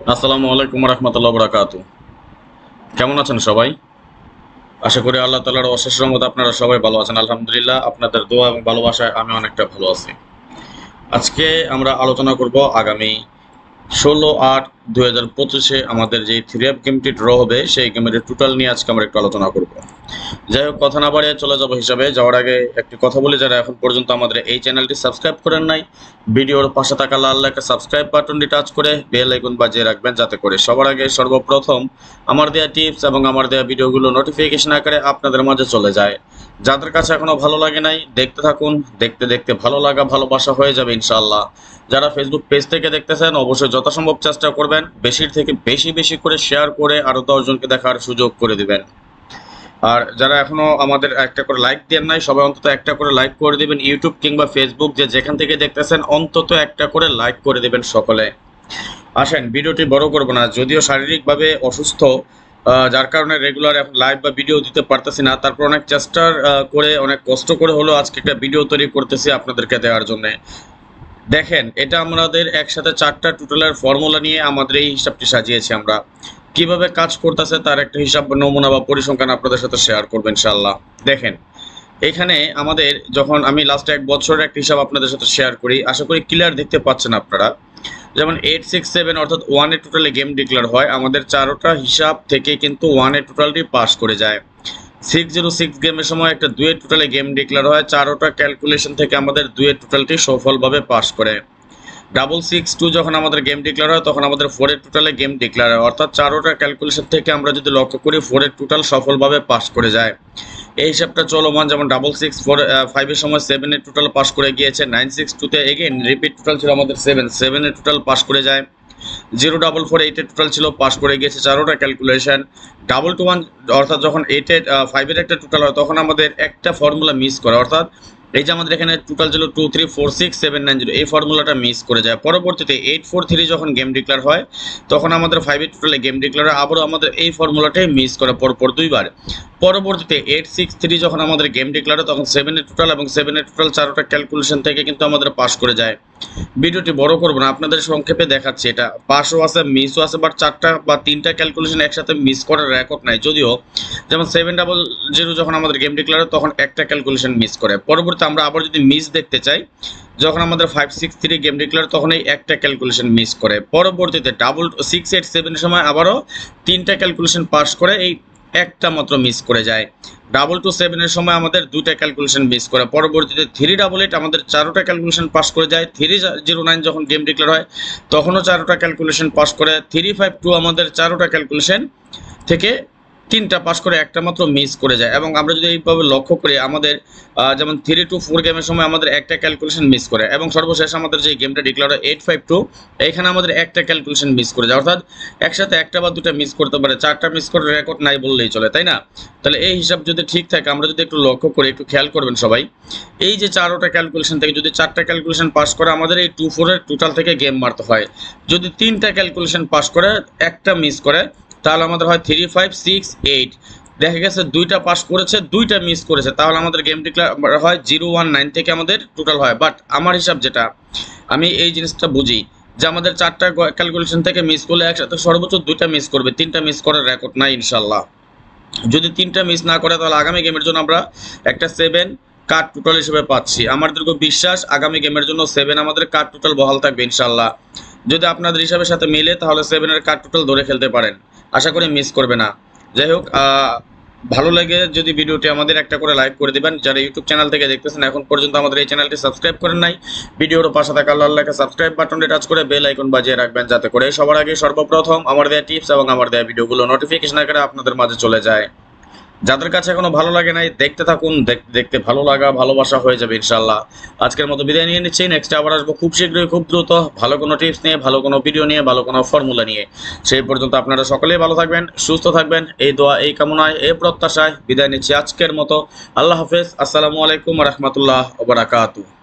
আসসালামু আলাইকুম রহমতুল্লাহ বরাকাতু। কেমন আছেন সবাই? আশা করি আল্লাহ তাআলার অশেষ রহমতে আপনারা সবাই ভালো আছেন। আলহামদুলিল্লাহ, আপনাদের দোয়া এবং ভালোবাসায় আমি অনেকটা ভালো আছি। আজকে আমরা আলোচনা করব আগামী 16/8/2025 আমাদের যে 3F গেমটি ড্র হবে সেই গেমের টোটাল নিয়ে আজকে আমরা একটু আলোচনা করব। যাই হোক, কথা না বাড়িয়ে চলে যাব হিসাবে যাওয়ার আগে একটি কথা বলি, যারা এখন পর্যন্ত আমাদের এই চ্যানেলটি সাবস্ক্রাইব করেন নাই, ভিডিওর পাশে থাকা লাল একটা সাবস্ক্রাইব বাটনটি টাচ করে বেল আইকন বাজিয়ে রাখবেন, যাতে করে সবার আগে সর্বপ্রথম আমার দেওয়া টিপস এবং আমার দেওয়া ভিডিওগুলো নোটিফিকেশন আকারে আপনাদের মাঝে চলে যায়। যাদের কাছে এখনো ভালো লাগে নাই, দেখতে থাকুন, দেখতে দেখতে ভালো লাগা ভালোবাসা হয়ে যাবে ইনশাআল্লাহ। যারা ফেসবুক পেজ থেকে দেখতেছেন অবশ্যই যথাসম্ভব চেষ্টা করবেন বেশির থেকে বেশি করে শেয়ার করে আরও 10 জনকে দেখার সুযোগ করে দিবেন। আর যারা এখনো আমাদের একটা করে লাইক দেন নাই, সবাই অন্তত একটা করে লাইক করে দিবেন। ইউটিউব কিংবা ফেসবুক যেখান থেকে দেখতেছেন অন্তত একটা করে লাইক করে দিবেন সকলে। আসেন, ভিডিওটি বড় করব না, যদিও শারীরিকভাবে অসুস্থ, যার কারণে রেগুলার এখন লাইভ বা ভিডিও দিতে পারতেছি না। তারপর অনেক চেষ্টার করে অনেক কষ্ট করে হলো আজকে একটা ভিডিও তৈরি করতেছি আপনাদেরকে দেওয়ার জন্য। দেখেন, এটা আমাদের একসাথে 4টা টোটালের ফর্মুলা নিয়ে আমাদের এই হিসাবটি সাজিয়েছি। আমরা কিভাবে কাজ করতেছে তার একটা হিসাব নমুনা বা পরিসংখ্যান আপনাদের সাথে শেয়ার করবো ইনশাআল্লাহ। দেখেন, এখানে আমাদের যখন আমি লাস্ট 1 বছরের একটা হিসাব আপনাদের সাথে শেয়ার করি, আশা করি ক্লিয়ার দেখতে পাচ্ছেন আপনারা। যেমন 867 অর্থাৎ 1 এ টোটালে গেম ডিক্লেয়ার হয়, আমাদের 4টা হিসাব থেকে কিন্তু 1 এ টোটালটি পাস করে যায়। 606 গেমের সময় একটা 2 এ টোটালে গেম ডিক্লেয়ার হয়, 4টা ক্যালকুলেশন থেকে আমাদের 2 এ টোটালটি সফলভাবে পাস করে। 662 যখন আমাদের গেম ডিক্লেয়ার হয় তখন আমাদের 4 এর টোটালে গেম ডিক্লেয়ার হয়, অর্থাৎ 4টা ক্যালকুলেশন থেকে আমরা যদি লক্ষ্য করি 4 এর টোটাল সফলভাবে পাস করে যায়। এই হিসাবটা চলমান, যেমন 665 এর সময় 7 এর টোটাল পাস করে গিয়েছে। 962 তে এগেইন রিপিট টোটাল ছিল আমাদের 7 এর টোটাল পাস করে যায়। 0448 এর টোটাল ছিল, পাস করে গিয়েছে 4টা ক্যালকুলেশন। 221 অর্থাৎ যখন 5 এর একটা টোটাল হয় তখন আমাদের একটা ফর্মুলা মিস করে, অর্থাৎ এই যে আমাদের এখানে টোটাল ছিল 2346790, এই ফর্মুলাটা মিস করে যায়। পরবর্তীতে 843 যখন গেম ডিক্লেয়ার হয় তখন আমাদের 5 এর টোটালে গেম ডিক্লেয়ার হয়, আবারও আমাদের এই ফর্মুলাটাই মিস করে পরপর দুইবার। পরবর্তীতে 863 যখন আমাদের গেম ডিক্লেয়ার হয় তখন 7 এর টোটাল এবং 7 এর টোটাল 4টা ক্যালকুলেশন থেকে কিন্তু আমাদের পাস করে যায়। ভিডিওটি বড় করব না, আপনাদের সংক্ষেপে দেখাচ্ছি। এটা পাসও আছে, মিসও আছে, বাট 4টা বা 3টা ক্যালকুলেশন একসাথে মিস করার রেকর্ড নাই। যদিও যেমন 700 যখন আমাদের গেম ডিক্লেয়ার হয় তখন একটা ক্যালকুলেশন মিস করে। পরবর্তীতে আমরা আবার যদি মিস দেখতে চাই, যখন আমাদের 563 গেম ডিক্লেয়ার তখন এই একটা ক্যালকুলেশন মিস করে। পরবর্তীতে 687 এর সময় আবারও 3টা ক্যালকুলেশন পাস করে, এই একটা মাত্র মিস করে যায়। 227 এর সময় আমাদের 2টা ক্যালকুলেশন মিস করে। পরবর্তীতে 388 আমাদের 4টা ক্যালকুলেশন পাস করে যায়। 309 যখন গেম ডিক্লেয়ার হয় তখনও 4টা ক্যালকুলেশন পাস করে। 352 আমাদের 4টা ক্যালকুলেশন থেকে 3টা পাস করে, একটা মাত্র মিস করে যায়। এবং আমরা যদি এইভাবে লক্ষ্য করি, আমাদের যেমন 324 গেমের সময় আমাদের একটা ক্যালকুলেশন মিস করে, এবং সর্বশেষ আমাদের যে গেমটা ডিক্লেয়ার হয় 852, এখানে আমাদের একটা ক্যালকুলেশন মিস করে যায়। অর্থাৎ একসাথে একটা বা দুটা মিস করতে পারে, 4টা মিস করার রেকর্ড নাই বললেই চলে, তাই না? তাহলে এই হিসাব যদি ঠিক থাকে, আমরা যদি একটু লক্ষ্য করি, একটু খেয়াল করবেন সবাই, এই যে 4টা ক্যালকুলেশন থেকে যদি 4টা ক্যালকুলেশন পাস করে আমাদের এই 24 এর টোটাল থেকে গেম মারতে হয়। যদি 3টা ক্যালকুলেশন পাস করে একটা মিস করে তাহলে আমাদের হয় 3568। দেখা গেছে 2টা পাস করেছে, 2টা মিস করেছে, তাহলে আমাদের গেম ডিক্লেয়ার হয় 019 থেকে আমাদের টোটাল হয়। বাট আমার হিসাব যেটা, আমি এই জিনিসটা বুঝি যে আমাদের 4টা ক্যালকুলেশন থেকে মিস করলে একসাথে সর্বোচ্চ 2টা মিস করবে, 3টা মিস করার রেকর্ড নাই ইনশাল্লাহ। যদি 3টা মিস না করে তাহলে আগামী গেমের জন্য আমরা একটা 7 কার্ড টোটাল হিসেবে পাচ্ছি। আমার দীর্ঘ বিশ্বাস আগামী গেমের জন্য 7 আমাদের কার্ড টোটাল বহাল থাকবে ইনশাল্লাহ। যদি আপনাদের হিসাবের সাথে মিলে তাহলে 7 এর কার্ড টোটাল ধরে খেলতে পারেন, আশা করি মিস করবে না। যাই হোক, ভালো লাগে যদি ভিডিওটি আমাদের একটা করে লাইক করে দিবেন। যারা ইউটিউব চ্যানেল থেকে দেখতেছেন এখন পর্যন্ত আমাদের এই চ্যানেলটি সাবস্ক্রাইব করেন নাই, ভিডিওর পাশে থাকা লাল লেখা সাবস্ক্রাইব বাটনটি টাচ করে বেল আইকন বাজিয়ে রাখবেন, যাতে করে সবার আগে সর্বপ্রথম আমার দেওয়া টিপস এবং আমার দেওয়া ভিডিওগুলো নোটিফিকেশন আকারে আপনাদের মাঝে চলে যায়। যাদের কাছে এখনো ভালো লাগে নাই, দেখতে থাকুন, দেখতে ভালো লাগা ভালোবাসা হয়ে যাবে ইনশাল্লাহ। আজকের মতো বিদায় নিয়ে নিচ্ছি, নেক্সট আবার আসবো খুব শীঘ্রই, খুব দ্রুত, ভালো কোনো টিপস নিয়ে, ভালো কোনো ভিডিও নিয়ে, ভালো কোনো ফর্মুলা নিয়ে। সেই পর্যন্ত আপনারা সকলেই ভালো থাকবেন, সুস্থ থাকবেন, এই দোয়া এই কামনায় এই প্রত্যাশায় বিদায় নিচ্ছি আজকের মতো। আল্লাহ হাফেজ, আসসালামু আলাইকুম রহমতুল্লাহ ওয়া বারাকাতুহু।